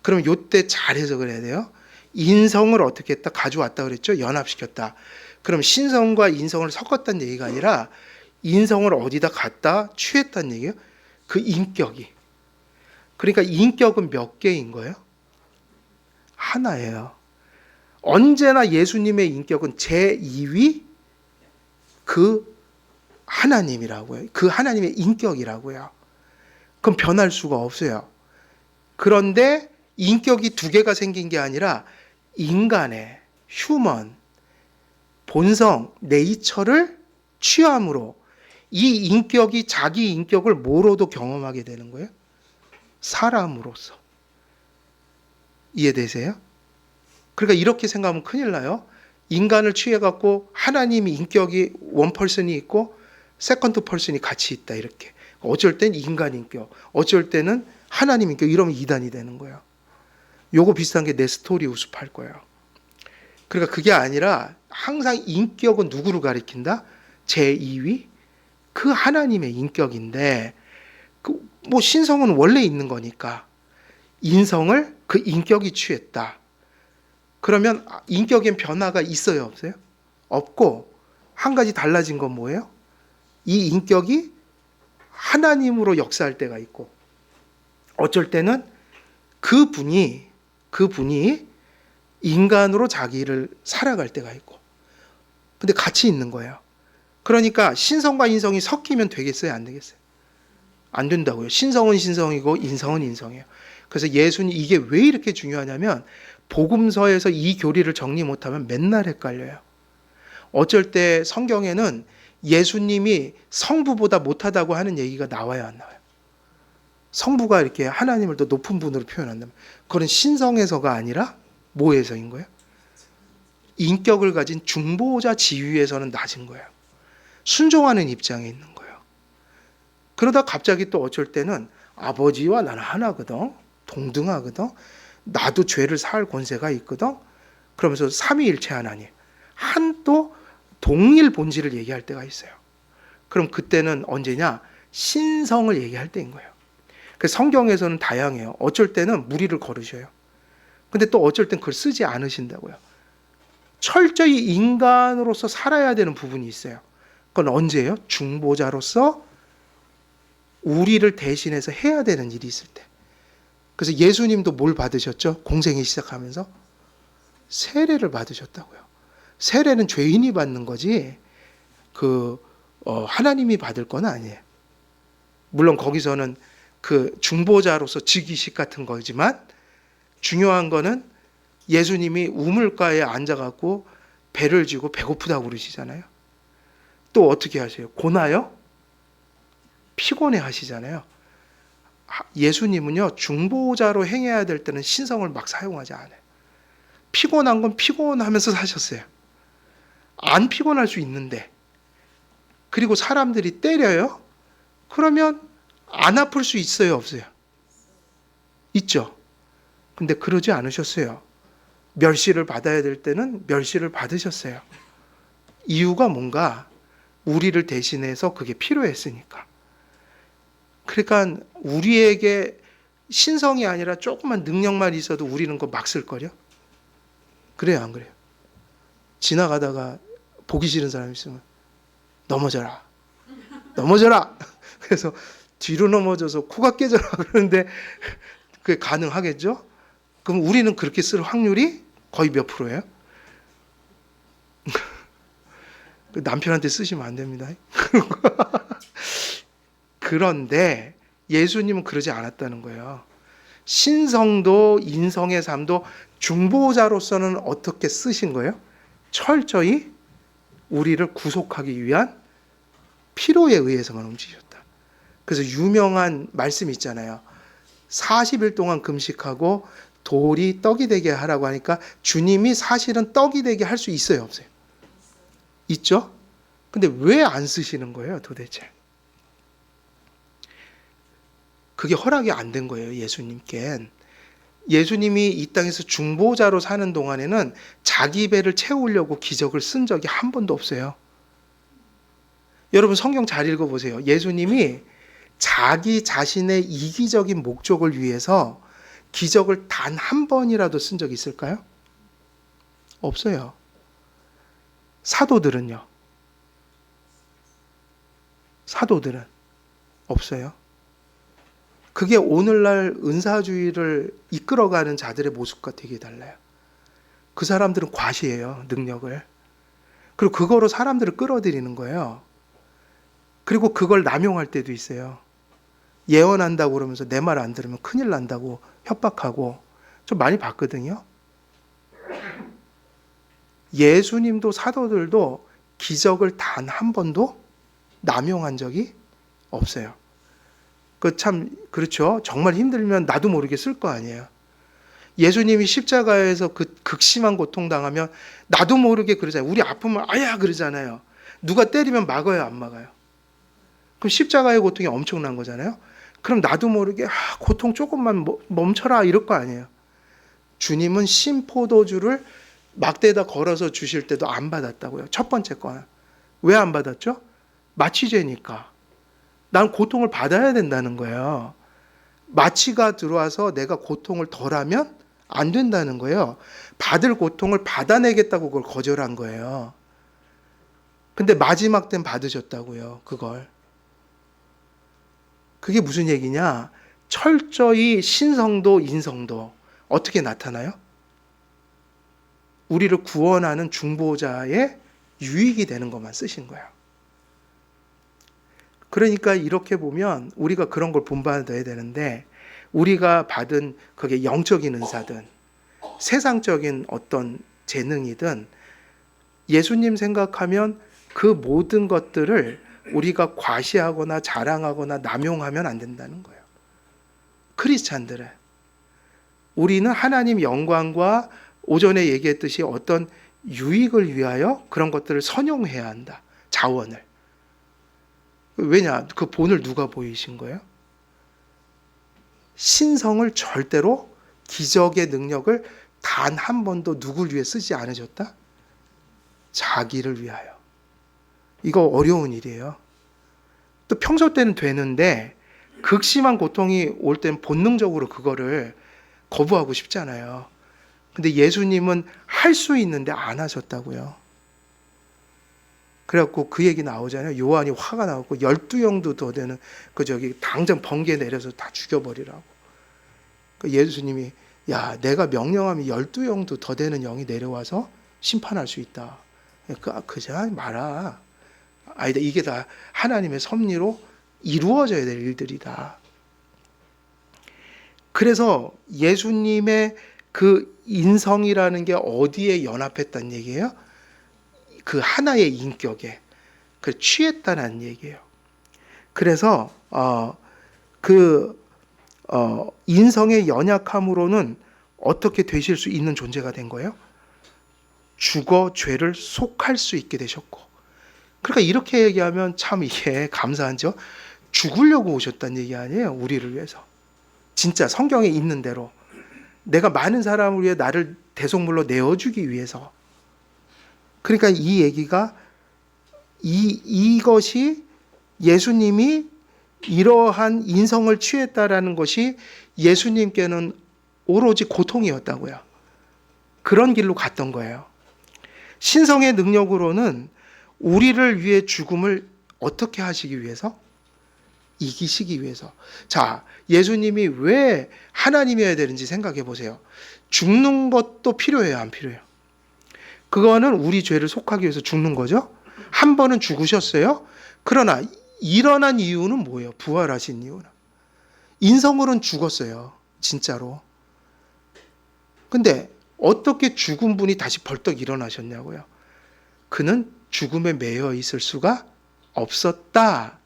그럼 요때 잘 해석을 해야 돼요. 인성을 어떻게 했다? 가져왔다 그랬죠. 연합시켰다. 그럼 신성과 인성을 섞었다는 얘기가 아니라 인성을 어디다 갖다 취했다는 얘기예요. 그 인격이. 그러니까 인격은 몇 개인 거예요? 하나예요. 언제나 예수님의 인격은 제2위 그 하나님이라고요. 그 하나님의 인격이라고요. 그럼 변할 수가 없어요. 그런데 인격이 두 개가 생긴 게 아니라 인간의 휴먼, 본성, 네이처를 취함으로 이 인격이 자기 인격을 뭐로도 경험하게 되는 거예요? 사람으로서. 이해되세요? 그러니까 이렇게 생각하면 큰일 나요. 인간을 취해갖고 하나님이 인격이 원 펄슨이 있고 세컨드 펄슨이 같이 있다 이렇게. 어쩔 땐 인간 인격, 어쩔 때는 하나님 인격, 이러면 이단이 되는 거예요. 요거 비슷한 게 네스토리우스 팔 거예요. 그러니까 그게 아니라 항상 인격은 누구를 가리킨다? 제2위 그 하나님의 인격인데, 뭐 신성은 원래 있는 거니까 인성을 그 인격이 취했다. 그러면 인격엔 변화가 있어요, 없어요? 없고, 한 가지 달라진 건 뭐예요? 이 인격이 하나님으로 역사할 때가 있고, 어쩔 때는 그분이 인간으로 자기를 살아갈 때가 있고, 근데 같이 있는 거예요. 그러니까 신성과 인성이 섞이면 되겠어요, 안 되겠어요? 안 된다고요. 신성은 신성이고 인성은 인성이에요. 그래서 예수님, 이게 왜 이렇게 중요하냐면 복음서에서 이 교리를 정리 못하면 맨날 헷갈려요. 어쩔 때 성경에는 예수님이 성부보다 못하다고 하는 얘기가 나와요, 안 나와요? 성부가 이렇게 하나님을 더 높은 분으로 표현한다면, 그건 신성에서가 아니라 뭐에서인 거예요? 인격을 가진 중보자 지위에서는 낮은 거예요. 순종하는 입장에 있는 거예요. 그러다 갑자기 또 어쩔 때는 아버지와 나는 하나거든, 동등하거든, 나도 죄를 사할 권세가 있거든, 그러면서 삼위일체 하나님, 한 또 동일 본질을 얘기할 때가 있어요. 그럼 그때는 언제냐? 신성을 얘기할 때인 거예요. 그래서 성경에서는 다양해요. 어쩔 때는 무리를 거르셔요. 근데 또 어쩔 땐 그걸 쓰지 않으신다고요. 철저히 인간으로서 살아야 되는 부분이 있어요. 그건 언제예요? 중보자로서 우리를 대신해서 해야 되는 일이 있을 때. 그래서 예수님도 뭘 받으셨죠? 공생이 시작하면서 세례를 받으셨다고요. 세례는 죄인이 받는 거지 하나님이 받을 건 아니에요. 물론 거기서는 그 중보자로서 즉위식 같은 거지만, 중요한 거는 예수님이 우물가에 앉아갖고 배를 쥐고 배고프다고 그러시잖아요. 또 어떻게 하세요? 고나요? 피곤해 하시잖아요. 예수님은요, 중보자로 행해야 될 때는 신성을 막 사용하지 않아요. 피곤한 건 피곤하면서 사셨어요. 안 피곤할 수 있는데, 그리고 사람들이 때려요? 그러면 안 아플 수 있어요, 없어요? 있죠. 근데 그러지 않으셨어요. 멸시를 받아야 될 때는 멸시를 받으셨어요. 이유가 뭔가? 우리를 대신해서 그게 필요했으니까. 그러니까 우리에게 신성이 아니라 조그만 능력만 있어도 우리는 그거 막 쓸거려? 그래요, 안 그래요? 지나가다가 보기 싫은 사람 있으면 넘어져라. 넘어져라. 그래서 뒤로 넘어져서 코가 깨져라 그러는데 그게 가능하겠죠? 그럼 우리는 그렇게 쓸 확률이 거의 몇 프로예요? 남편한테 쓰시면 안 됩니다. 그런데 예수님은 그러지 않았다는 거예요. 신성도 인성의 삶도 중보자로서는 어떻게 쓰신 거예요? 철저히 우리를 구속하기 위한 필요에 의해서만 움직이셨다. 그래서 유명한 말씀이 있잖아요. 40일 동안 금식하고 돌이 떡이 되게 하라고 하니까 주님이 사실은 떡이 되게 할 수 있어요, 없어요? 있죠? 근데 왜 안 쓰시는 거예요, 도대체? 그게 허락이 안 된 거예요, 예수님께. 예수님이 이 땅에서 중보자로 사는 동안에는 자기 배를 채우려고 기적을 쓴 적이 한 번도 없어요. 여러분 성경 잘 읽어보세요. 예수님이 자기 자신의 이기적인 목적을 위해서 기적을 단 한 번이라도 쓴 적이 있을까요? 없어요. 사도들은요? 사도들은 없어요. 그게 오늘날 은사주의를 이끌어가는 자들의 모습과 되게 달라요. 그 사람들은 과시해요, 능력을. 그리고 그거로 사람들을 끌어들이는 거예요. 그리고 그걸 남용할 때도 있어요. 예언한다고 그러면서 내 말 안 들으면 큰일 난다고 협박하고, 좀 많이 봤거든요. 예수님도 사도들도 기적을 단 한 번도 남용한 적이 없어요. 그렇죠. 정말 힘들면 나도 모르게 쓸 거 아니에요. 예수님이 십자가에서 그 극심한 고통 당하면 나도 모르게 그러잖아요. 우리 아프면 아야 그러잖아요. 누가 때리면 막아요, 안 막아요? 그럼 십자가의 고통이 엄청난 거잖아요. 그럼 나도 모르게 고통 조금만 멈춰라 이럴 거 아니에요. 주님은 신포도주를 막대에다 걸어서 주실 때도 안 받았다고요. 첫 번째 거는. 왜 안 받았죠? 마취제니까. 난 고통을 받아야 된다는 거예요. 마취가 들어와서 내가 고통을 덜하면 안 된다는 거예요. 받을 고통을 받아내겠다고 그걸 거절한 거예요. 근데 마지막 땐 받으셨다고요. 그걸. 그게 무슨 얘기냐? 철저히 신성도 인성도 어떻게 나타나요? 우리를 구원하는 중보자의 유익이 되는 것만 쓰신 거예요. 그러니까 이렇게 보면 우리가 그런 걸 본받아야 되는데, 우리가 받은 그게 영적인 은사든 세상적인 어떤 재능이든 예수님 생각하면 그 모든 것들을 우리가 과시하거나 자랑하거나 남용하면 안 된다는 거예요. 크리스찬들은 우리는 하나님 영광과 오전에 얘기했듯이 어떤 유익을 위하여 그런 것들을 선용해야 한다. 자원을. 왜냐? 그 본을 누가 보이신 거예요? 신성을 절대로 기적의 능력을 단 한 번도 누굴 위해 쓰지 않으셨다? 자기를 위하여. 이거 어려운 일이에요. 또 평소 때는 되는데 극심한 고통이 올 땐 본능적으로 그거를 거부하고 싶잖아요. 근데 예수님은 할 수 있는데 안 하셨다고요. 그래갖고 그 얘기 나오잖아요. 요한이 화가 나고 12영도 더 되는 당장 번개 내려서 다 죽여버리라고. 예수님이 야, 내가 명령하면 12영도 더 되는 영이 내려와서 심판할 수 있다. 그저 마라. 아니다. 이게 다 하나님의 섭리로 이루어져야 될 일들이다. 그래서 예수님의 그 인성이라는 게 어디에 연합했다는 얘기예요? 그 하나의 인격에 취했다는 얘기예요. 그래서 인성의 연약함으로는 어떻게 되실 수 있는 존재가 된 거예요? 죽어 죄를 속할 수 있게 되셨고. 그러니까 이렇게 얘기하면 참 이게 감사하죠. 죽으려고 오셨다는 얘기 아니에요. 우리를 위해서. 진짜 성경에 있는 대로 내가 많은 사람을 위해 나를 대속물로 내어주기 위해서. 그러니까 이 얘기가 이것이 예수님이 이러한 인성을 취했다라는 것이 예수님께는 오로지 고통이었다고요. 그런 길로 갔던 거예요. 신성의 능력으로는 우리를 위해 죽음을 어떻게 하시기 위해서? 이기시기 위해서. 자, 예수님이 왜 하나님이어야 되는지 생각해 보세요. 죽는 것도 필요해요, 안 필요해요? 그거는 우리 죄를 속하기 위해서 죽는 거죠. 한 번은 죽으셨어요. 그러나 일어난 이유는 뭐예요? 부활하신 이유는. 인성으로는 죽었어요. 진짜로. 근데 어떻게 죽은 분이 다시 벌떡 일어나셨냐고요. 그는 죽음에 매여 있을 수가 없었다.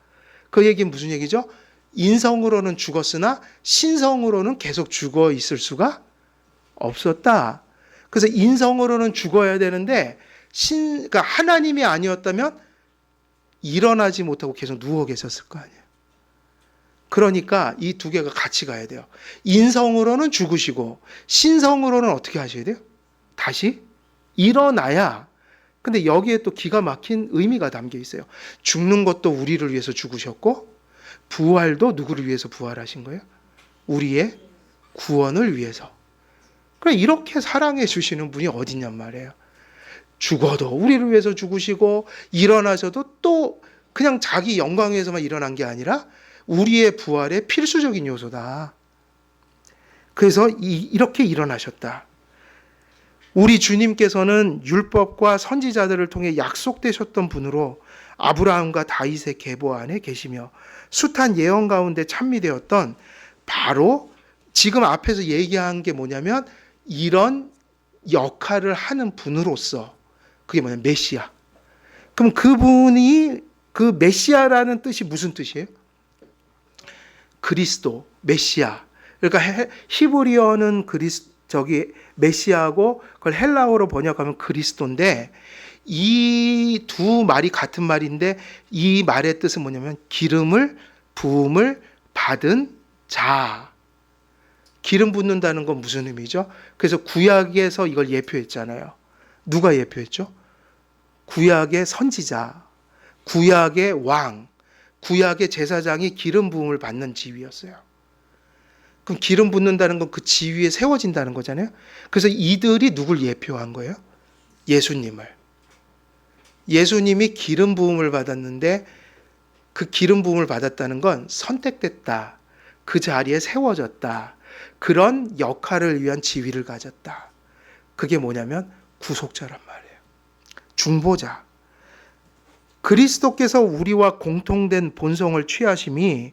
그 얘기는 무슨 얘기죠? 인성으로는 죽었으나 신성으로는 계속 죽어 있을 수가 없었다. 그래서 인성으로는 죽어야 되는데 그러니까 하나님이 아니었다면 일어나지 못하고 계속 누워 계셨을 거 아니에요. 그러니까 이 두 개가 같이 가야 돼요. 인성으로는 죽으시고 신성으로는 어떻게 하셔야 돼요? 다시 일어나야. 근데 여기에 또 기가 막힌 의미가 담겨 있어요. 죽는 것도 우리를 위해서 죽으셨고 부활도 누구를 위해서 부활하신 거예요? 우리의 구원을 위해서. 그래, 이렇게 사랑해 주시는 분이 어딨냔 말이에요. 죽어도 우리를 위해서 죽으시고 일어나셔도 또 그냥 자기 영광 위해서만 일어난 게 아니라 우리의 부활의 필수적인 요소다. 그래서 이렇게 일어나셨다. 우리 주님께서는 율법과 선지자들을 통해 약속되셨던 분으로 아브라함과 다윗의 계보 안에 계시며 숱한 예언 가운데 찬미되었던 바로 지금 앞에서 얘기한 게 뭐냐면 이런 역할을 하는 분으로서 그게 뭐냐면 메시아. 그럼 그분이 그 메시아라는 뜻이 무슨 뜻이에요? 그리스도, 메시아. 그러니까 히브리어는 메시아고 그걸 헬라어로 번역하면 그리스도인데 이 두 말이 같은 말인데 이 말의 뜻은 뭐냐면 기름을 부음을 받은 자. 기름 붓는다는 건 무슨 의미죠? 그래서 구약에서 이걸 예표했잖아요. 누가 예표했죠? 구약의 선지자, 구약의 왕, 구약의 제사장이 기름 부음을 받는 지위였어요. 그럼 기름 붓는다는 건 그 지위에 세워진다는 거잖아요. 그래서 이들이 누굴 예표한 거예요? 예수님을. 예수님이 기름 부음을 받았는데 그 기름 부음을 받았다는 건 선택됐다. 그 자리에 세워졌다. 그런 역할을 위한 지위를 가졌다. 그게 뭐냐면 구속자란 말이에요. 중보자. 그리스도께서 우리와 공통된 본성을 취하심이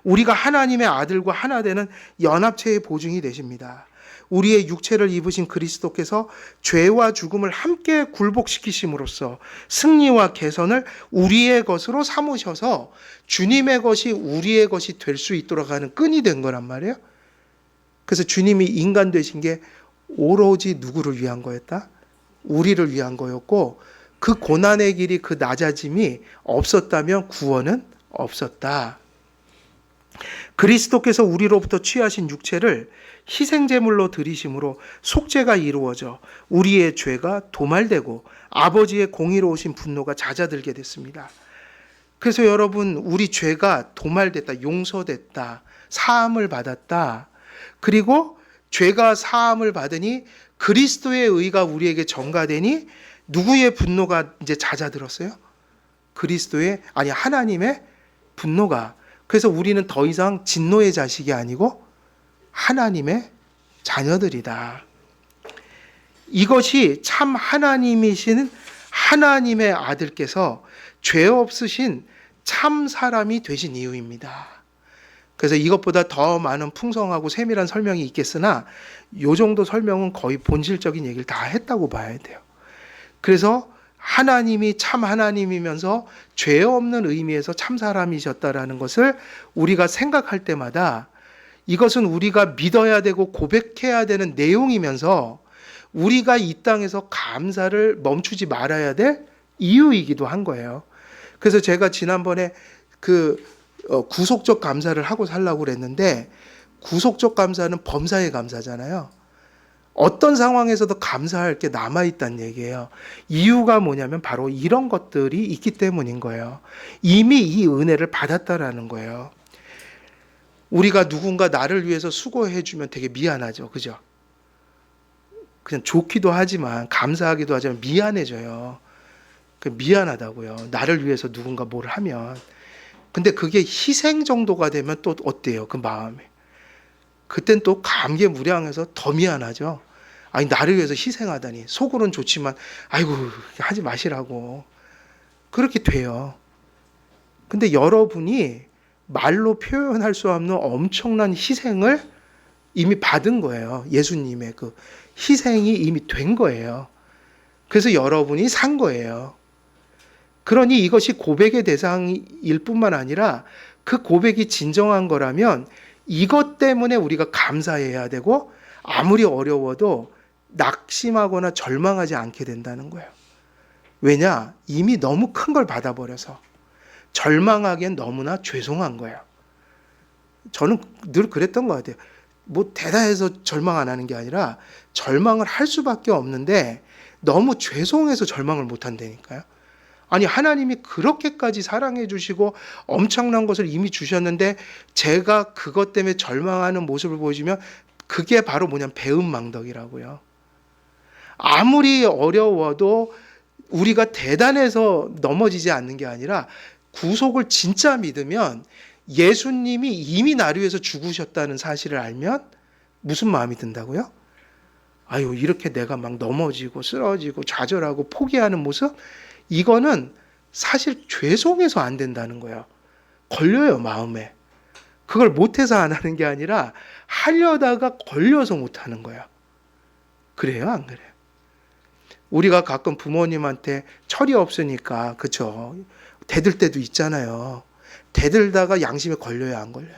우리가 하나님의 아들과 하나 되는 연합체의 보증이 되십니다. 우리의 육체를 입으신 그리스도께서 죄와 죽음을 함께 굴복시키심으로써 승리와 개선을 우리의 것으로 삼으셔서 주님의 것이 우리의 것이 될 수 있도록 하는 끈이 된 거란 말이에요. 그래서 주님이 인간 되신 게 오로지 누구를 위한 거였다? 우리를 위한 거였고, 그 고난의 길이, 그 낮아짐이 없었다면 구원은 없었다. 그리스도께서 우리로부터 취하신 육체를 희생제물로 드리심으로 속죄가 이루어져 우리의 죄가 도말되고 아버지의 공의로우신 분노가 잦아들게 됐습니다. 그래서 여러분, 우리 죄가 도말됐다, 용서됐다, 사함을 받았다. 그리고 죄가 사함을 받으니 그리스도의 의가 우리에게 전가되니 누구의 분노가 이제 잦아들었어요? 하나님의 분노가. 그래서 우리는 더 이상 진노의 자식이 아니고 하나님의 자녀들이다. 이것이 참 하나님이신 하나님의 아들께서 죄 없으신 참 사람이 되신 이유입니다. 그래서 이것보다 더 많은 풍성하고 세밀한 설명이 있겠으나 이 정도 설명은 거의 본질적인 얘기를 다 했다고 봐야 돼요. 그래서 하나님이 참 하나님이면서 죄 없는 의미에서 참 사람이셨다라는 것을 우리가 생각할 때마다 이것은 우리가 믿어야 되고 고백해야 되는 내용이면서 우리가 이 땅에서 감사를 멈추지 말아야 될 이유이기도 한 거예요. 그래서 제가 지난번에 구속적 감사를 하고 살라고 그랬는데, 구속적 감사는 범사의 감사잖아요. 어떤 상황에서도 감사할 게 남아있다는 얘기예요. 이유가 뭐냐면 바로 이런 것들이 있기 때문인 거예요. 이미 이 은혜를 받았다라는 거예요. 우리가 누군가 나를 위해서 수고해주면 되게 미안하죠. 그죠? 그냥 좋기도 하지만, 감사하기도 하지만 미안해져요. 미안하다고요. 나를 위해서 누군가 뭘 하면. 근데 그게 희생 정도가 되면 또 어때요? 그 마음에. 그땐 또 감개무량해서 더 미안하죠. 아니, 나를 위해서 희생하다니. 속으로는 좋지만 아이고 하지 마시라고. 그렇게 돼요. 근데 여러분이 말로 표현할 수 없는 엄청난 희생을 이미 받은 거예요. 예수님의 그 희생이 이미 된 거예요. 그래서 여러분이 산 거예요. 그러니 이것이 고백의 대상일 뿐만 아니라 그 고백이 진정한 거라면 이것 때문에 우리가 감사해야 되고, 아무리 어려워도 낙심하거나 절망하지 않게 된다는 거예요. 왜냐? 이미 너무 큰 걸 받아버려서 절망하기엔 너무나 죄송한 거예요. 저는 늘 그랬던 것 같아요. 뭐 대단해서 절망 안 하는 게 아니라 절망을 할 수밖에 없는데 너무 죄송해서 절망을 못 한다니까요. 아니, 하나님이 그렇게까지 사랑해 주시고 엄청난 것을 이미 주셨는데 제가 그것 때문에 절망하는 모습을 보여주면 그게 바로 뭐냐면 배은망덕이라고요. 아무리 어려워도 우리가 대단해서 넘어지지 않는 게 아니라 구속을 진짜 믿으면 예수님이 이미 나를 위해서 죽으셨다는 사실을 알면 무슨 마음이 든다고요? 아유, 이렇게 내가 막 넘어지고 쓰러지고 좌절하고 포기하는 모습? 이거는 사실 죄송해서 안 된다는 거예요. 걸려요, 마음에. 그걸 못해서 안 하는 게 아니라 하려다가 걸려서 못 하는 거예요. 그래요, 안 그래요? 우리가 가끔 부모님한테 철이 없으니까, 그쵸? 대들 때도 있잖아요. 대들다가 양심에 걸려요, 안 걸려요?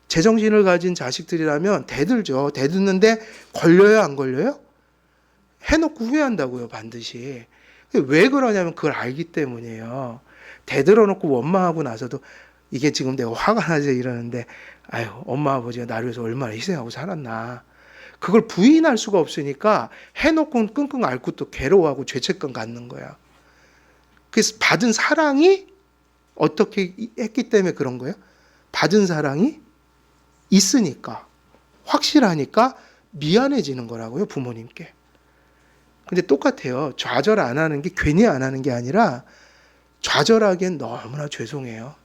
제정신을 가진 자식들이라면 대들죠. 대드는데 걸려요, 안 걸려요? 해놓고 후회한다고요, 반드시. 왜 그러냐면 그걸 알기 때문이에요. 대들어 놓고 원망하고 나서도 이게 지금 내가 화가 나서 이러는데, 아유, 엄마 아버지가 나를 위해서 얼마나 희생하고 살았나. 그걸 부인할 수가 없으니까 해놓고는 끙끙 앓고 또 괴로워하고 죄책감 갖는 거야. 그래서 받은 사랑이 어떻게 했기 때문에 그런 거예요? 받은 사랑이 있으니까, 확실하니까 미안해지는 거라고요, 부모님께. 근데 똑같아요. 좌절 안 하는 게 괜히 안 하는 게 아니라 좌절하기엔 너무나 죄송해요.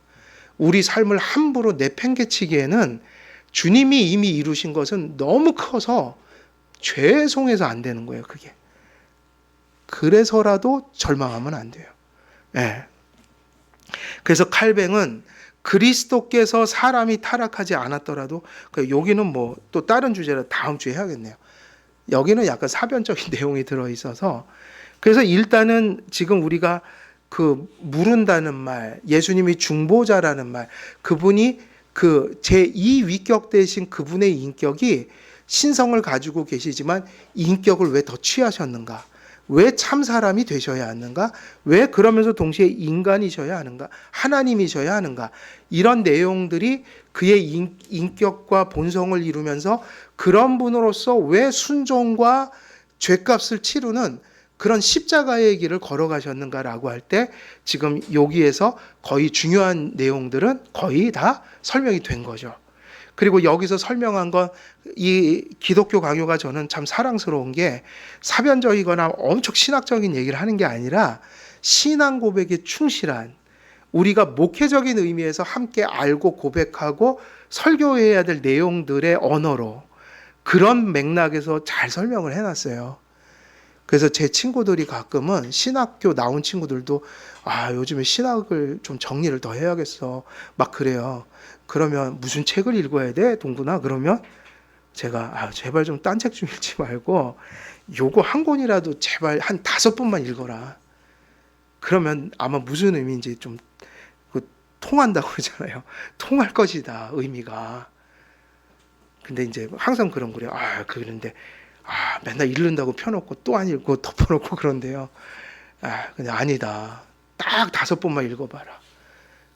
우리 삶을 함부로 내팽개치기에는 주님이 이미 이루신 것은 너무 커서 죄송해서 안 되는 거예요, 그게. 그래서라도 절망하면 안 돼요. 예. 그래서 칼뱅은 그리스도께서 사람이 타락하지 않았더라도, 여기는 뭐 또 다른 주제라 다음 주에 해야겠네요. 여기는 약간 사변적인 내용이 들어있어서, 그래서 일단은 지금 우리가 그 물은다는 말, 예수님이 중보자라는 말, 그분이 그 제2 위격 대신 그분의 인격이 신성을 가지고 계시지만 인격을 왜 더 취하셨는가? 왜 참 사람이 되셔야 하는가? 왜 그러면서 동시에 인간이셔야 하는가? 하나님이셔야 하는가? 이런 내용들이 그의 인격과 본성을 이루면서 그런 분으로서 왜 순종과 죄값을 치르는 그런 십자가의 길을 걸어가셨는가라고 할 때 지금 여기에서 거의 중요한 내용들은 거의 다 설명이 된 거죠. 그리고 여기서 설명한 건 이 기독교 강요가 저는 참 사랑스러운 게 사변적이거나 엄청 신학적인 얘기를 하는 게 아니라 신앙 고백에 충실한, 우리가 목회적인 의미에서 함께 알고 고백하고 설교해야 될 내용들의 언어로 그런 맥락에서 잘 설명을 해놨어요. 그래서 제 친구들이 가끔은 신학교 나온 친구들도 요즘에 신학을 좀 정리를 더 해야겠어 막 그래요. 그러면 무슨 책을 읽어야 돼 동구나? 그러면 제가 제발 좀 딴 책 좀 읽지 말고 요거 한 권이라도 제발 한 5번만 읽어라. 그러면 아마 무슨 의미인지 좀 통한다고 그러잖아요. 통할 것이다, 의미가. 근데 이제 항상 그런 거래요. 그런데 맨날 읽는다고 펴놓고 또 안 읽고 덮어놓고 그런데요. 근데 아니다. 딱 5번만 읽어봐라.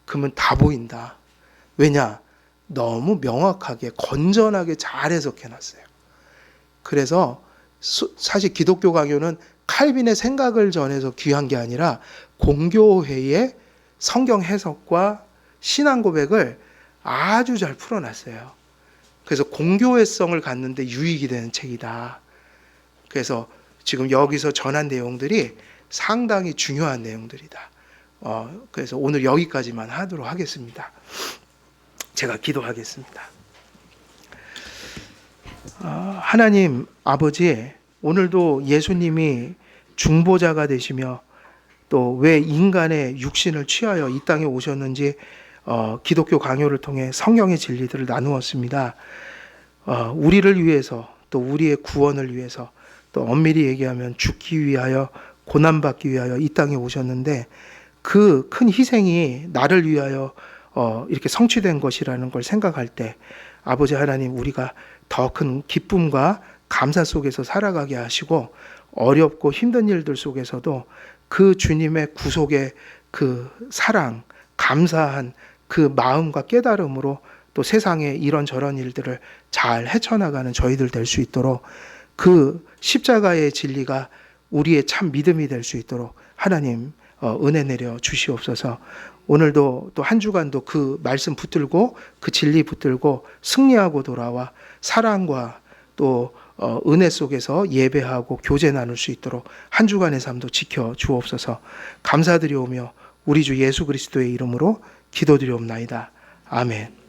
그러면 다 보인다. 왜냐? 너무 명확하게 건전하게 잘 해석해놨어요. 그래서 사실 기독교 강요는 칼빈의 생각을 전해서 귀한 게 아니라 공교회의 성경 해석과 신앙 고백을 아주 잘 풀어놨어요. 그래서 공교회성을 갖는데 유익이 되는 책이다. 그래서 지금 여기서 전한 내용들이 상당히 중요한 내용들이다. 그래서 오늘 여기까지만 하도록 하겠습니다. 제가 기도하겠습니다. 하나님 아버지, 오늘도 예수님이 중보자가 되시며 또 왜 인간의 육신을 취하여 이 땅에 오셨는지 기독교 강요를 통해 성경의 진리들을 나누었습니다. 우리를 위해서, 또 우리의 구원을 위해서, 또 엄밀히 얘기하면 죽기 위하여, 고난받기 위하여 이 땅에 오셨는데 그 큰 희생이 나를 위하여 이렇게 성취된 것이라는 걸 생각할 때 아버지 하나님, 우리가 더 큰 기쁨과 감사 속에서 살아가게 하시고 어렵고 힘든 일들 속에서도 그 주님의 구속의 그 사랑, 감사한 그 마음과 깨달음으로 또 세상에 이런저런 일들을 잘 헤쳐나가는 저희들 될 수 있도록, 그 십자가의 진리가 우리의 참 믿음이 될 수 있도록 하나님 은혜 내려 주시옵소서. 오늘도 또 한 주간도 그 말씀 붙들고 그 진리 붙들고 승리하고 돌아와 사랑과 또 은혜 속에서 예배하고 교제 나눌 수 있도록 한 주간의 삶도 지켜 주옵소서. 감사드리오며 우리 주 예수 그리스도의 이름으로 기도드리옵나이다. 아멘.